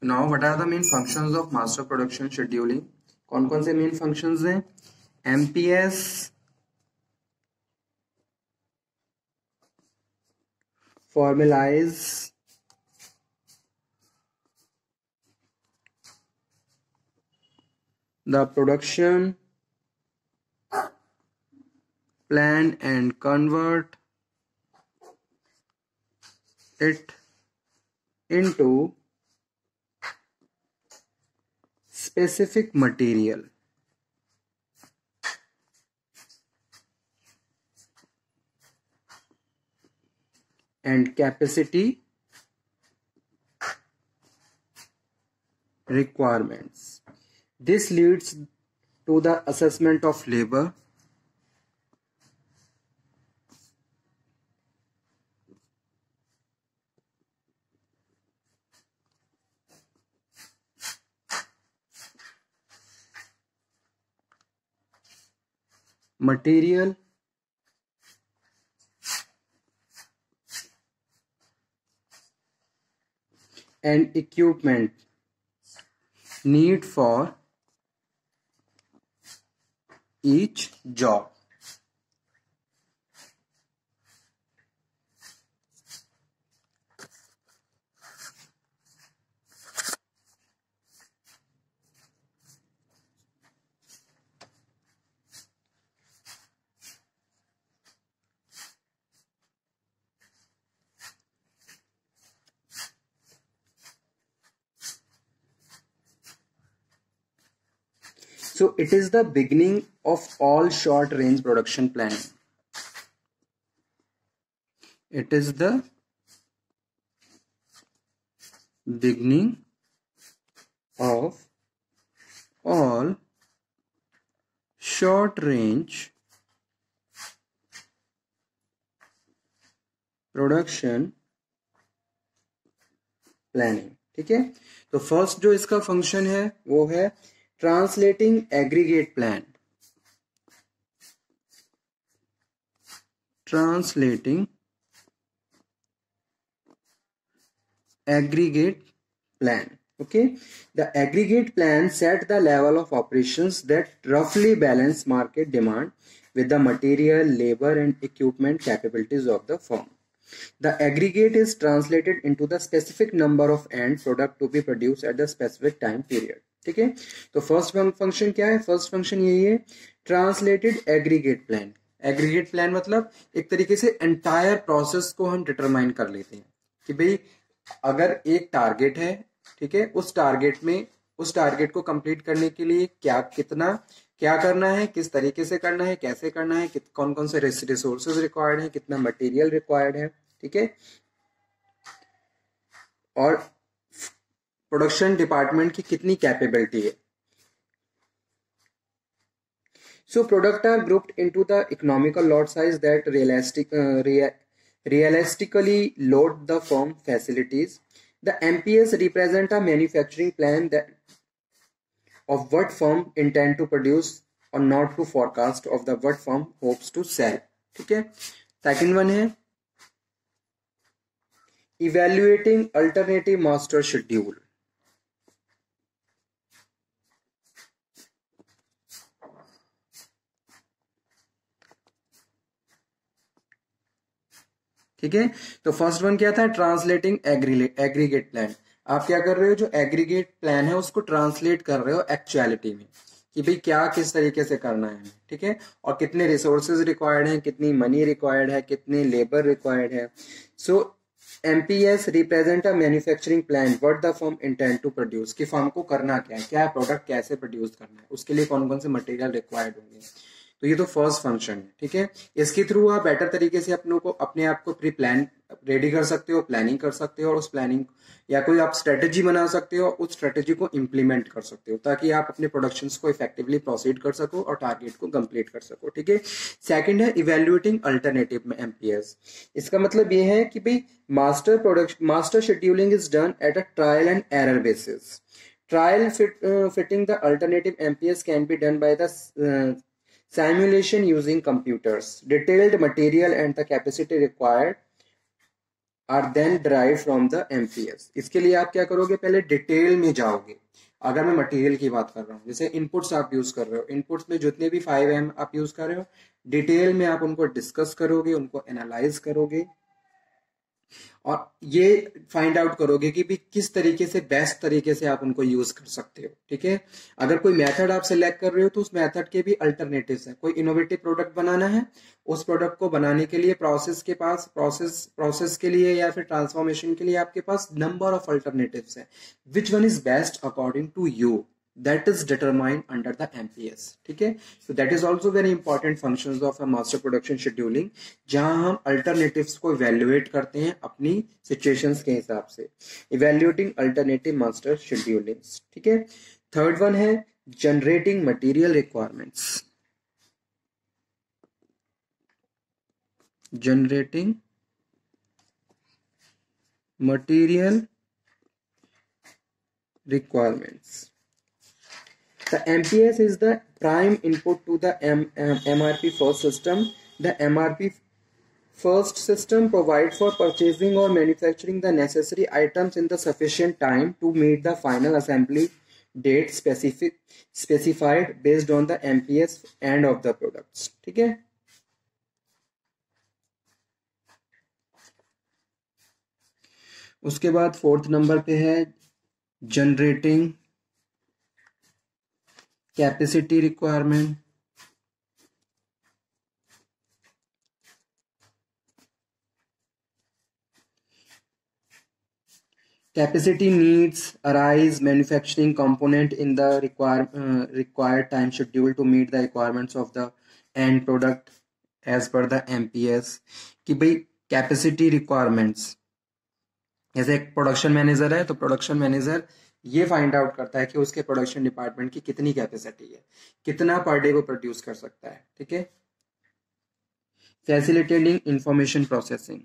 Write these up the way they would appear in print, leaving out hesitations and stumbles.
Now what are the main functions of master production scheduling? कौन कौन से main functions हैं? MPS formalize the production plan and convert it into specific material and capacity requirements. This leads to the assessment of labor, material and equipment need for each job. So it is the beginning of all short range production planning. It is the beginning of all short range production planning. ठीक है, तो first जो इसका function है वो है translating aggregate plan. Translating aggregate plan. Okay, the aggregate plan set the level of operations that roughly balance market demand with the material, labor and equipment capabilities of the firm. The aggregate is translated into the specific number of end product to be produced at the specific time period. ठीक है, तो first function क्या है? First function यही है, translated aggregate plan. Aggregate plan मतलब एक तरीके से एंटायर प्रोसेस को हम डिटरमाइन कर लेते हैं कि भाई अगर एक टारगेट है, ठीक है, उस टारगेट को कंप्लीट करने के लिए क्या करना है, किस तरीके से करना है, कैसे करना है, कौन कौन से रिसोर्सेज रिक्वायर्ड है, कितना मटेरियल रिक्वायर्ड है. ठीक है, और प्रोडक्शन डिपार्टमेंट की कितनी कैपेबिलिटी है. So product are grouped into the economical lot size that realistically load the firm facilities. The MPS represent a manufacturing plan that of what firm intend to produce or not to forecast of the what firm hopes to sell. ठीक है, second one है evaluating alternative master schedule. ठीक है, तो first one क्या था? Translating aggregate plan. आप क्या कर रहे हो? जो एग्रीगेट प्लान है उसको ट्रांसलेट कर रहे हो एक्चुअलिटी में कि भाई क्या किस तरीके से करना है. ठीक है, और कितने रिसोर्सेज रिक्वायर्ड हैं, कितनी मनी रिक्वायर्ड है, कितनी लेबर रिक्वायर्ड है. So MPS represent a manufacturing plan what the firm intend to produce, कि फर्म को करना क्या है, क्या प्रोडक्ट कैसे प्रोड्यूस करना है, उसके लिए कौन कौन से मटेरियल रिक्वायर्ड होंगे. तो ये तो फर्स्ट फंक्शन है. ठीक है, इसके थ्रू आप बेटर तरीके से अपने आप को प्री प्लान रेडी कर सकते हो, प्लानिंग कर सकते हो, और उस प्लानिंग या कोई आप स्ट्रेटेजी बना सकते हो, उस स्ट्रेटेजी को इंप्लीमेंट कर सकते हो ताकि आप अपने प्रोडक्शंस को इफेक्टिवली प्रोसीड कर सको और टारगेट को कंप्लीट कर सको. ठीक है, सेकंड है इवेल्युएटिंग अल्टरनेटिव में एमपीएस. इसका मतलब ये है कि भाई master scheduling is done at a trial and error basis. Trial fitting the alternative MPS can be done by the simulation using computers. Detailed material and the capacity required are then drive from the MPS. इसके लिए आप क्या करोगे, पहले detail में जाओगे। अगर मैं मटेरियल की बात कर रहा हूँ, जैसे इनपुट्स आप यूज कर रहे हो, इनपुट्स में जितने भी 5M आप यूज कर रहे हो, डिटेल में आप उनको डिस्कस करोगे, उनको एनालाइज करोगे और ये फाइंड आउट करोगे कि भी किस तरीके से बेस्ट तरीके से आप उनको यूज कर सकते हो। ठीक है, अगर कोई मेथड आप सिलेक्ट कर रहे हो तो उस मेथड के भी अल्टरनेटिव्स हैं। कोई इनोवेटिव प्रोडक्ट बनाना है, उस प्रोडक्ट को बनाने के लिए प्रोसेस के लिए या फिर ट्रांसफॉर्मेशन के लिए आपके पास नंबर ऑफ अल्टरनेटिव्स हैं। Which one is best according to you, that is determined under the MPS। ठीक है, so that is also very important functions of a master production scheduling, जहां हम alternatives को evaluate करते हैं अपनी situations के हिसाब से, evaluating alternative master schedulings। ठीक है, थर्ड वन है generating material requirements। generating material requirements। The MPS is the prime input to the MRP first system. The MRP first system provides for purchasing or manufacturing the necessary items in the sufficient time to meet the final assembly date specified based on the MPS end of the products। ठीक है, उसके बाद fourth number पे है generating capacity requirement. Capacity needs arise manufacturing component in the required time schedule to meet the requirements of the end product as per the MPS। कि भाई capacity requirements, जैसे एक प्रोडक्शन मैनेजर है तो production manager ये find out करता है कि उसके प्रोडक्शन डिपार्टमेंट की कितनी कैपेसिटी है, कितना पर डे वो प्रोड्यूस कर सकता है। ठीक है, facilitating information processing,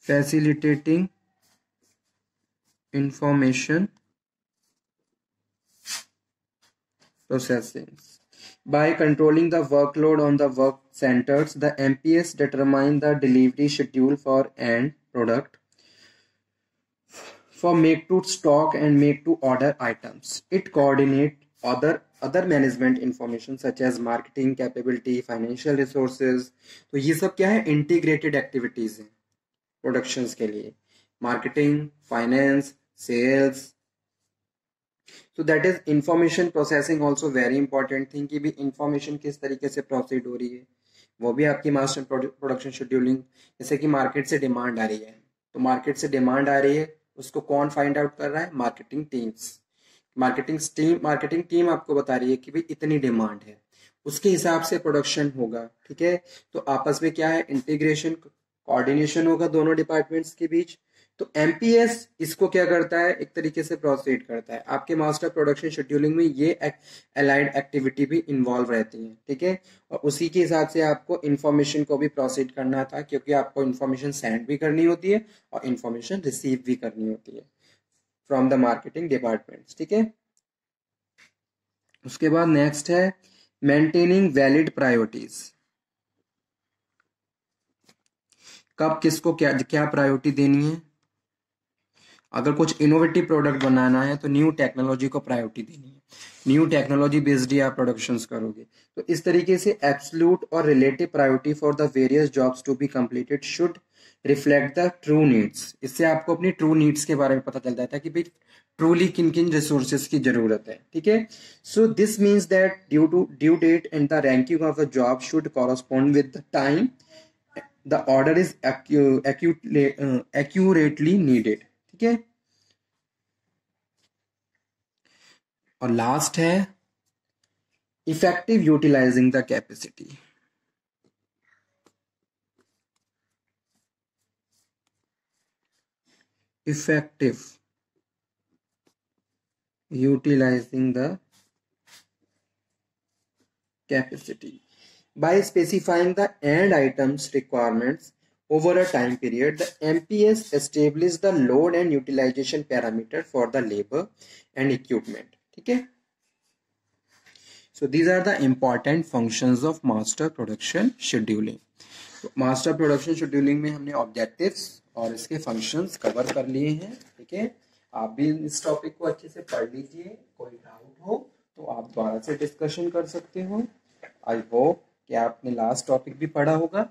facilitating information processing by controlling the workload on the work centers। The MPS determine the delivery schedule for end product for make to stock and make to order items। It coordinate other management information such as marketing capability, financial resources। तो ये सब क्या है, integrated activities हैं productions के लिए, marketing, finance, sales. So that is information processing also very important thing, कि भी इंफॉर्मेशन किस तरीके से प्रोसीड हो रही है, वो भी आपकी मास्टर प्रोडक्शन शेड्यूलिंग। जैसे कि मार्केट से डिमांड आ रही है, तो मार्केट से डिमांड आ रही है, उसको कौन फाइंड आउट कर रहा है, मार्केटिंग टीम्स। मार्केटिंग टीम आपको बता रही है कि भाई इतनी डिमांड है, उसके हिसाब से प्रोडक्शन होगा। ठीक है, तो आपस में क्या है, इंटीग्रेशन, कोऑर्डिनेशन होगा दोनों डिपार्टमेंट्स के बीच। तो एमपीएस इसको क्या करता है, एक तरीके से प्रोसीड करता है। आपके मास्टर प्रोडक्शन शेड्यूलिंग में ये अलाइड एक्टिविटी भी इन्वॉल्व रहती है। ठीक है, और उसी के हिसाब से आपको इंफॉर्मेशन को भी प्रोसीड करना था, क्योंकि आपको इंफॉर्मेशन सेंड भी करनी होती है और इंफॉर्मेशन रिसीव भी करनी होती है फ्रॉम द मार्केटिंग डिपार्टमेंट्स। ठीक है, उसके बाद नेक्स्ट है मेंटेनिंग वैलिड प्रायोरिटीज। कब किसको क्या क्या प्रायोरिटी देनी है। अगर कुछ इनोवेटिव प्रोडक्ट बनाना है तो न्यू टेक्नोलॉजी को प्रायोरिटी देनी है, न्यू टेक्नोलॉजी बेस्ड ही आप प्रोडक्शंस करोगे। तो इस तरीके से एब्सोल्यूट और relative priority for the various jobs to be completed should reflect the true needs. इससे आपको अपनी ट्रू नीड्स के बारे में पता चल जाता है कि भाई ट्रूली किन किन रिसोर्सेज की जरूरत है। ठीक है, so this means that due date and the ranking of the job should correspond with the time the order is accurately needed। ठीक है, और लास्ट है effective utilising the capacity. Effective utilising the capacity by specifying the end items requirements over a time period। The MPS establishes the load and utilization parameter for the labor and equipment। ठीक है, so these are the important functions of master production scheduling। तो master production scheduling में हमने objectives और इसके functions cover कर लिए हैं, ठीक है। आप भी इस टॉपिक को अच्छे से पढ़ लीजिए, कोई डाउट हो तो आप दोबारा से डिस्कशन कर सकते हो। आई होप कि आपने लास्ट टॉपिक भी पढ़ा होगा,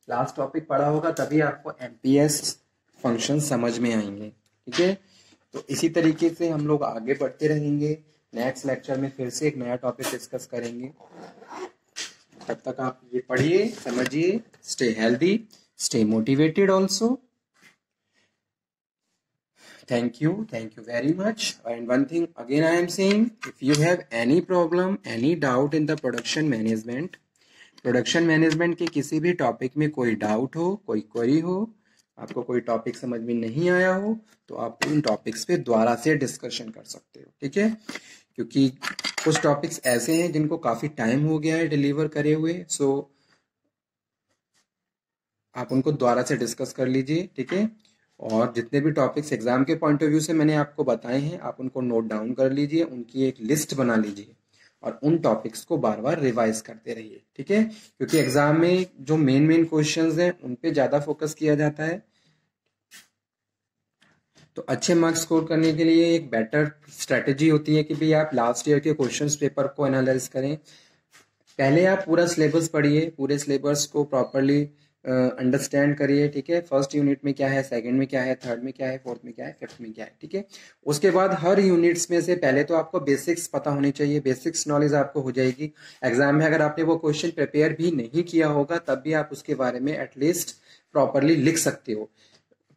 लास्ट टॉपिक पढ़ा होगा तभी आपको एमपीएस फंक्शन समझ में आएंगे, ठीक है। तो इसी तरीके से हम लोग आगे बढ़ते रहेंगे। नेक्स्ट लेक्चर में फिर से एक नया टॉपिक डिस्कस करेंगे। तब तक आप ये पढ़िए, समझिए, stay healthy, stay motivated also. Thank you very much. And one thing again I am saying, if you have any problem, any doubt in the production management के किसी भी टॉपिक में कोई डाउट हो, कोई क्वेरी हो, आपको कोई टॉपिक समझ में नहीं आया हो, तो आप उन टॉपिक्स पे दोबारा से डिस्कशन कर सकते हो, ठीक है। क्योंकि कुछ टॉपिक्स ऐसे हैं जिनको काफी टाइम हो गया है डिलीवर करे हुए, सो आप उनको दोबारा से डिस्कस कर लीजिए, ठीक है। और जितने भी टॉपिक्स एग्जाम के पॉइंट ऑफ व्यू से मैंने आपको बताए हैं, आप उनको नोट डाउन कर लीजिए, उनकी एक लिस्ट बना लीजिए और उन टॉपिक्स को बार बार रिवाइज करते रहिए, ठीक है। क्योंकि एग्जाम में जो मेन क्वेश्चंस हैं उन पे ज्यादा फोकस किया जाता है। तो अच्छे मार्क्स स्कोर करने के लिए एक बेटर स्ट्रेटेजी होती है कि भाई आप लास्ट ईयर के क्वेश्चंस पेपर को एनालाइज करें। पहले आप पूरा सिलेबस पढ़िए, पूरे सिलेबस को प्रॉपरली अंडरस्टैंड करिए, ठीक है। फर्स्ट यूनिट में क्या है, सेकंड में क्या है, थर्ड में क्या है, फोर्थ में क्या है, फिफ्थ में क्या है, ठीक है। उसके बाद हर यूनिट्स में से पहले तो आपको बेसिक्स पता होनी चाहिए, बेसिक्स नॉलेज आपको हो जाएगी। एग्जाम में अगर आपने वो क्वेश्चन प्रिपेयर भी नहीं किया होगा तब भी आप उसके बारे में एटलीस्ट प्रॉपरली लिख सकते हो,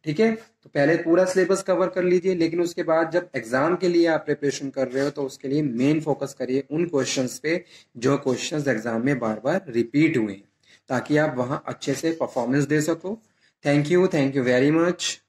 ठीक है। तो पहले पूरा सिलेबस कवर कर लीजिए, लेकिन उसके बाद जब एग्जाम के लिए आप प्रिपरेशन कर रहे हो तो उसके लिए मेन फोकस करिए उन क्वेश्चंस पे जो क्वेश्चंस एग्जाम में बार बार रिपीट हुए, ताकि आप वहां अच्छे से परफॉर्मेंस दे सको। Thank you very much.